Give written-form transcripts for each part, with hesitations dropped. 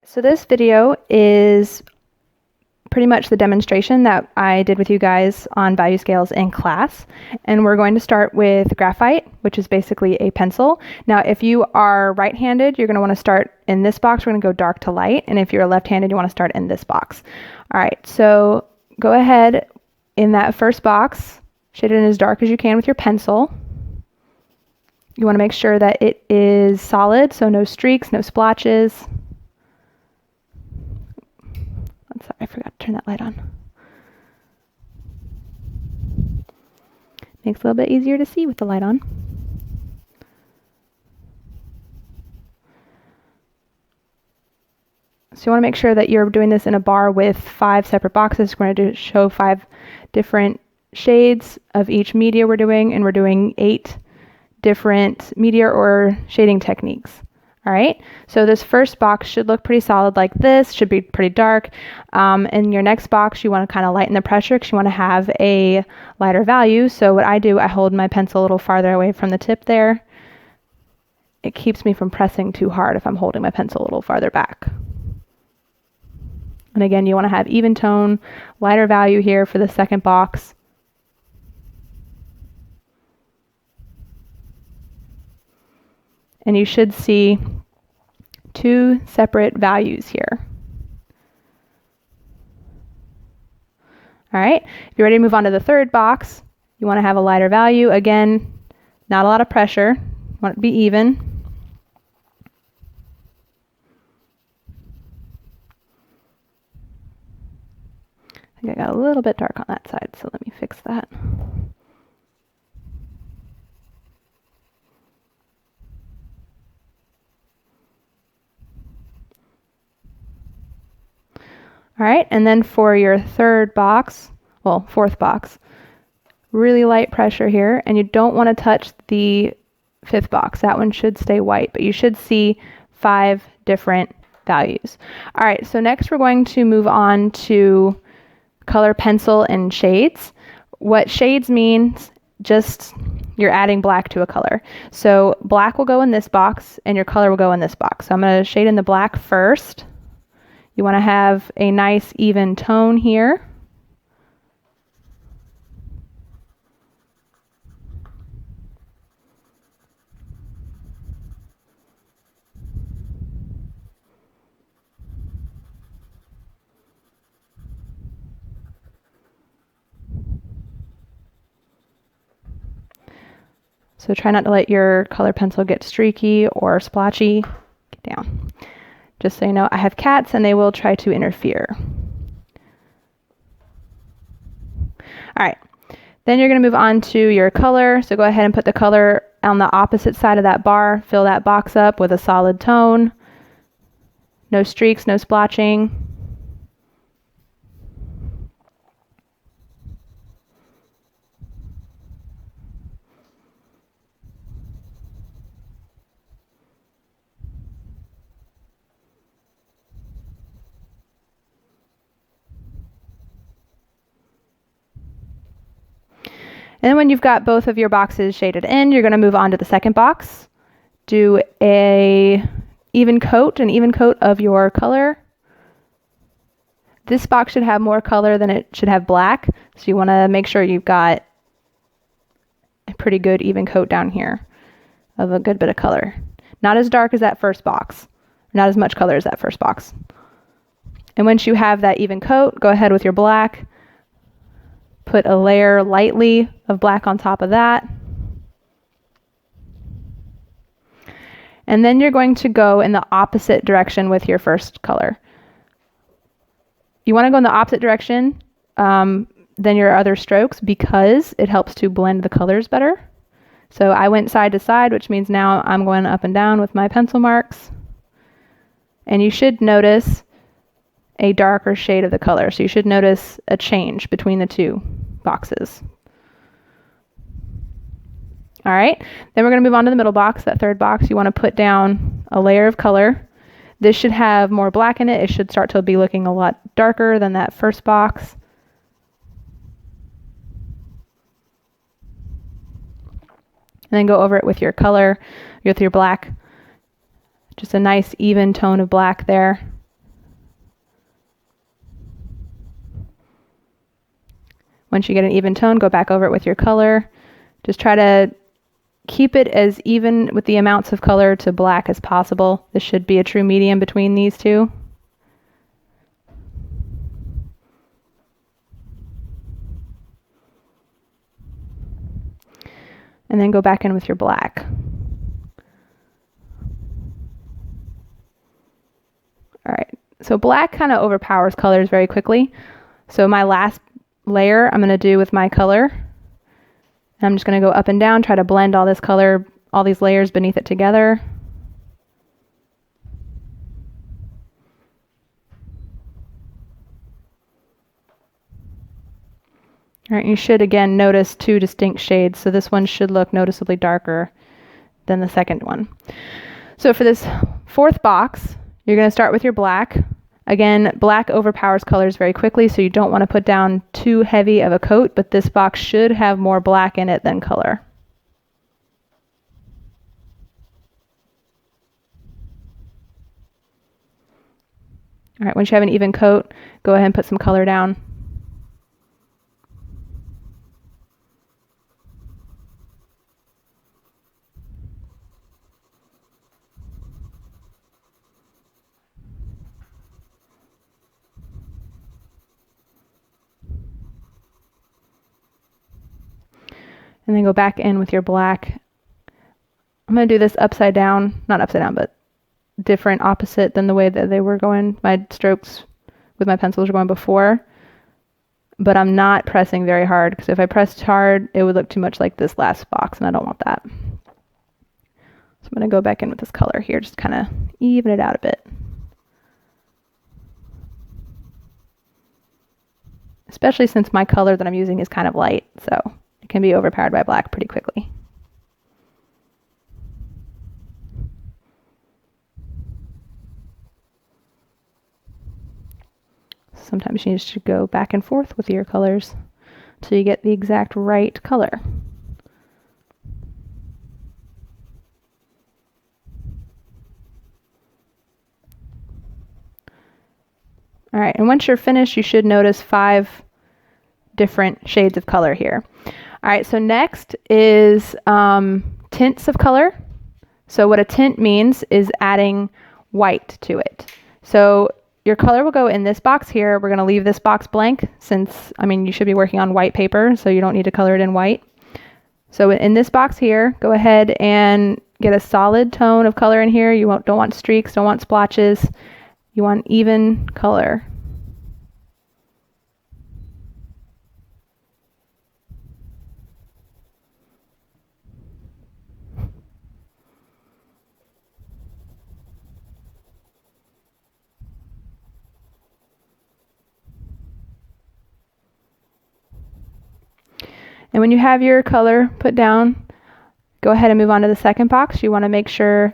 So this video is pretty much the demonstration that I did with you guys on value scales in class. And we're going to start with graphite, which is basically a pencil. Now, if you are right-handed, you're going to want to start in this box. We're going to go dark to light. And if you're left-handed, you want to start in this box. All right, so go ahead in that first box, shade it in as dark as you can with your pencil. You want to make sure that it is solid, so no streaks, no splotches. I'm sorry, I forgot to turn that light on. Makes it a little bit easier to see with the light on. So you want to make sure that you're doing this in a bar with 5 separate boxes. We're going to show 5 different shades of each media we're doing, and we're doing 8 different media or shading techniques. All right, so this first box should look pretty solid like this, should be pretty dark. In your next box, you want to kind of lighten the pressure because you want to have a lighter value. So what I do, I hold my pencil a little farther away from the tip there. It keeps me from pressing too hard if I'm holding my pencil a little farther back. And again, you want to have even tone, lighter value here for the second box. And you should see 2 separate values here. All right, if you're ready to move on to the third box, you want to have a lighter value. Again, not a lot of pressure. You want it to be even. I think I got a little bit dark on that side, so let me fix that. All right, and then for your third box, well, fourth box, really light pressure here, and you don't want to touch the 5th box. That one should stay white, but you should see 5 different values. All right, so next we're going to move on to color pencil and shades. What shades means, just you're adding black to a color. So black will go in this box, and your color will go in this box. So I'm going to shade in the black first. You want to have a nice even tone here. So try not to let your color pencil get streaky or splotchy. Get down. Just so you know, I have cats and they will try to interfere. All right, then you're going to move on to your color. So go ahead and put the color on the opposite side of that bar. Fill that box up with a solid tone. No streaks, no splotching. And then when you've got both of your boxes shaded in, you're going to move on to the second box. Do an even coat of your color. This box should have more color than it should have black, so you want to make sure you've got a pretty good even coat down here of a good bit of color. Not as dark as that first box, not as much color as that first box. And once you have that even coat, go ahead with your black. Put a layer lightly of black on top of that. And then you're going to go in the opposite direction with your first color. You want to go in the opposite direction than your other strokes because it helps to blend the colors better. So I went side to side, which means now I'm going up and down with my pencil marks. And you should notice a darker shade of the color. So you should notice a change between the 2 boxes. All right, then we're going to move on to the middle box, that third box. You want to put down a layer of color. This should have more black in it. It should start to be looking a lot darker than that first box. And then go over it with your color, with your black. Just a nice even tone of black there. Once you get an even tone, go back over it with your color. Just try to keep it as even with the amounts of color to black as possible. This should be a true medium between these two. And then go back in with your black. All right, so black kind of overpowers colors very quickly. So my last layer I'm going to do with my color. And I'm just going to go up and down, try to blend all this color, all these layers beneath it together. All right, you should again notice two distinct shades. So this one should look noticeably darker than the second one. So for this fourth box, you're going to start with your black. Again, black overpowers colors very quickly, so you don't want to put down too heavy of a coat, but this box should have more black in it than color. All right, once you have an even coat, go ahead and put some color down. And then go back in with your black. I'm going to do this upside down, not upside down, but different, opposite than the way that they were going. My strokes with my pencils were going before, but I'm not pressing very hard, because if I pressed hard, it would look too much like this last box, and I don't want that. So I'm going to go back in with this color here, just kind of even it out a bit. Especially since my color that I'm using is kind of light, so it can be overpowered by black pretty quickly. Sometimes you need to go back and forth with your colors until you get the exact right color. All right, and once you're finished, you should notice 5 different shades of color here. All right, so next is tints of color. So what a tint means is adding white to it. So your color will go in this box here. We're going to leave this box blank since, I mean, you should be working on white paper, so you don't need to color it in white. So in this box here, go ahead and get a solid tone of color in here. You don't want streaks, don't want splotches. You want even color. And when you have your color put down, go ahead and move on to the second box. You want to make sure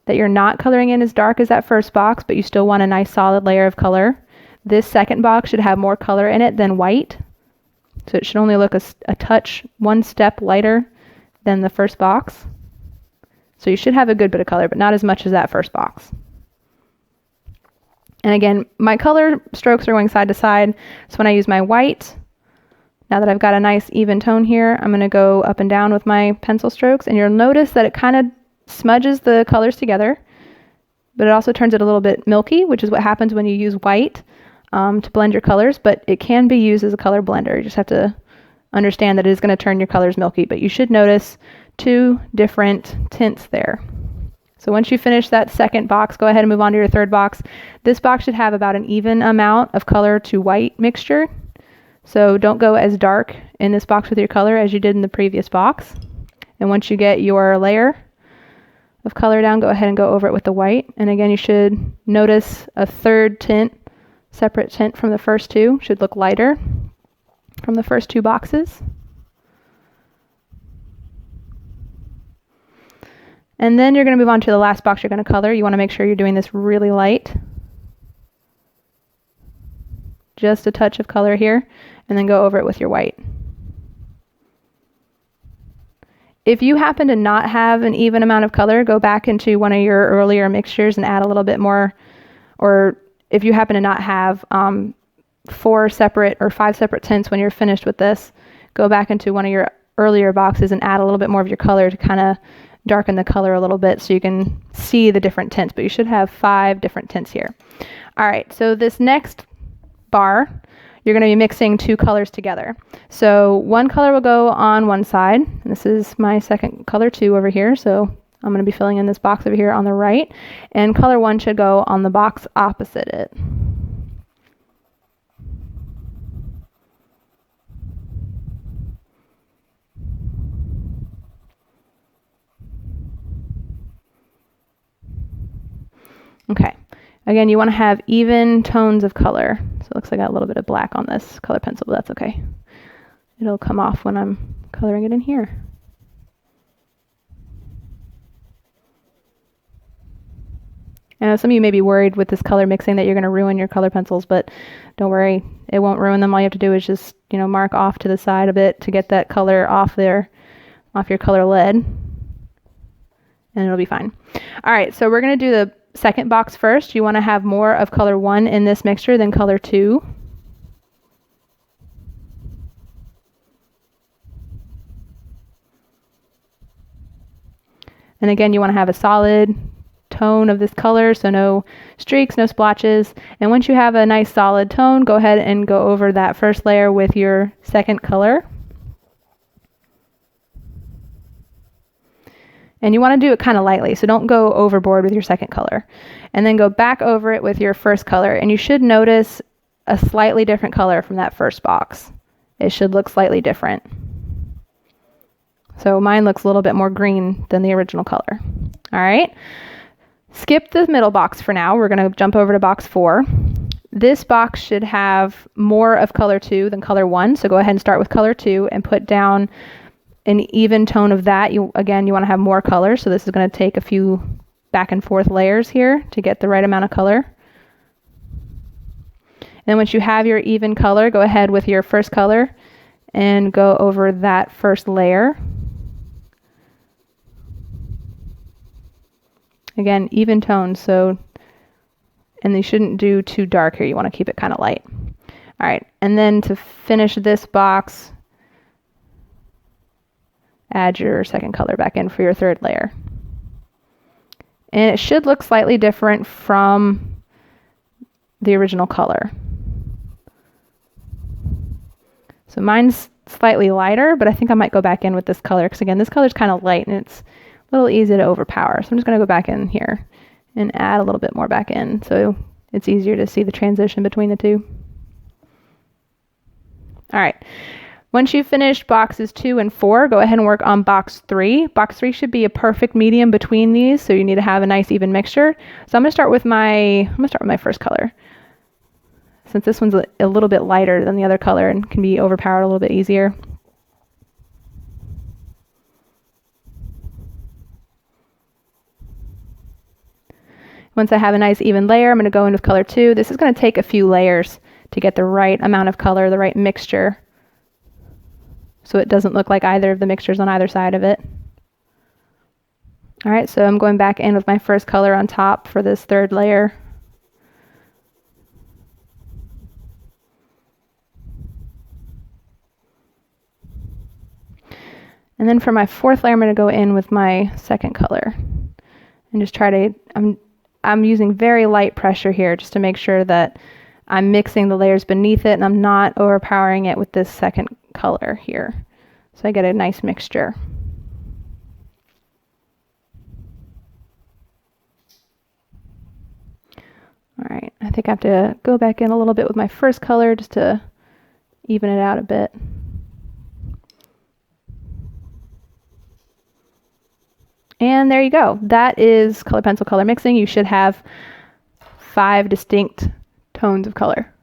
that you're not coloring in as dark as that first box, but you still want a nice solid layer of color. This second box should have more color in it than white. So it should only look a touch, one step lighter than the first box. So you should have a good bit of color, but not as much as that first box. And again, my color strokes are going side to side. So when I use my white, now that I've got a nice even tone here, I'm going to go up and down with my pencil strokes, and you'll notice that it kind of smudges the colors together, but it also turns it a little bit milky, which is what happens when you use white to blend your colors, but it can be used as a color blender. You just have to understand that it is going to turn your colors milky, but you should notice 2 different tints there. So once you finish that second box, go ahead and move on to your third box. This box should have about an even amount of color to white mixture. So don't go as dark in this box with your color as you did in the previous box. And once you get your layer of color down, go ahead and go over it with the white. And again, you should notice a third tint, separate tint from the first 2, should look lighter from the first 2 boxes. And then you're going to move on to the last box you're going to color. You want to make sure you're doing this really light. Just a touch of color here, and then go over it with your white. If you happen to not have an even amount of color, go back into one of your earlier mixtures and add a little bit more. Or if you happen to not have 4 separate or 5 separate tints when you're finished with this, go back into one of your earlier boxes and add a little bit more of your color to kind of darken the color a little bit so you can see the different tints, but you should have 5 different tints here. All right, so this next bar, you're going to be mixing 2 colors together. So one color will go on one side, and this is my second color 2 over here, so I'm going to be filling in this box over here on the right, and color 1 should go on the box opposite it. Okay, again, you want to have even tones of color. So it looks like I got a little bit of black on this color pencil, but that's okay. It'll come off when I'm coloring it in here. I know some of you may be worried with this color mixing that you're going to ruin your color pencils, but don't worry, it won't ruin them. All you have to do is just, mark off to the side a bit to get that color off there, off your color lead, and it'll be fine. All right, so we're going to do the second box first. You want to have more of color 1 in this mixture than color 2. And again, you want to have a solid tone of this color, so no streaks, no splotches. And once you have a nice solid tone, go ahead and go over that first layer with your second color. And you want to do it kind of lightly, so don't go overboard with your second color. And then go back over it with your first color, and you should notice a slightly different color from that first box. It should look slightly different. So mine looks a little bit more green than the original color. All right, skip the middle box for now. We're going to jump over to box 4. This box should have more of color 2 than color 1, so go ahead and start with color 2 and put down an even tone of that. You want to have more color, so this is going to take a few back and forth layers here to get the right amount of color. And once you have your even color, go ahead with your first color and go over that first layer. Again, even tones, and you shouldn't do too dark here. You want to keep it kind of light. All right, and then to finish this box, add your second color back in for your third layer. And it should look slightly different from the original color. So mine's slightly lighter, but I think I might go back in with this color because, again, this color is kind of light and it's a little easy to overpower. So I'm just going to go back in here and add a little bit more back in so it's easier to see the transition between the two. All right. Once you've finished boxes 2 and 4, go ahead and work on box 3. Box 3 should be a perfect medium between these, so you need to have a nice even mixture. So I'm going to start with my first color, since this one's a little bit lighter than the other color and can be overpowered a little bit easier. Once I have a nice even layer, I'm going to go in with color 2. This is going to take a few layers to get the right amount of color, the right mixture, so it doesn't look like either of the mixtures on either side of it. All right, so I'm going back in with my first color on top for this third layer. And then for my fourth layer, I'm going to go in with my second color and just try to, I'm using very light pressure here just to make sure that I'm mixing the layers beneath it and I'm not overpowering it with this second color here. So I get a nice mixture. All right, I think I have to go back in a little bit with my first color just to even it out a bit. And there you go. That is color pencil color mixing. You should have 5 distinct tones of color.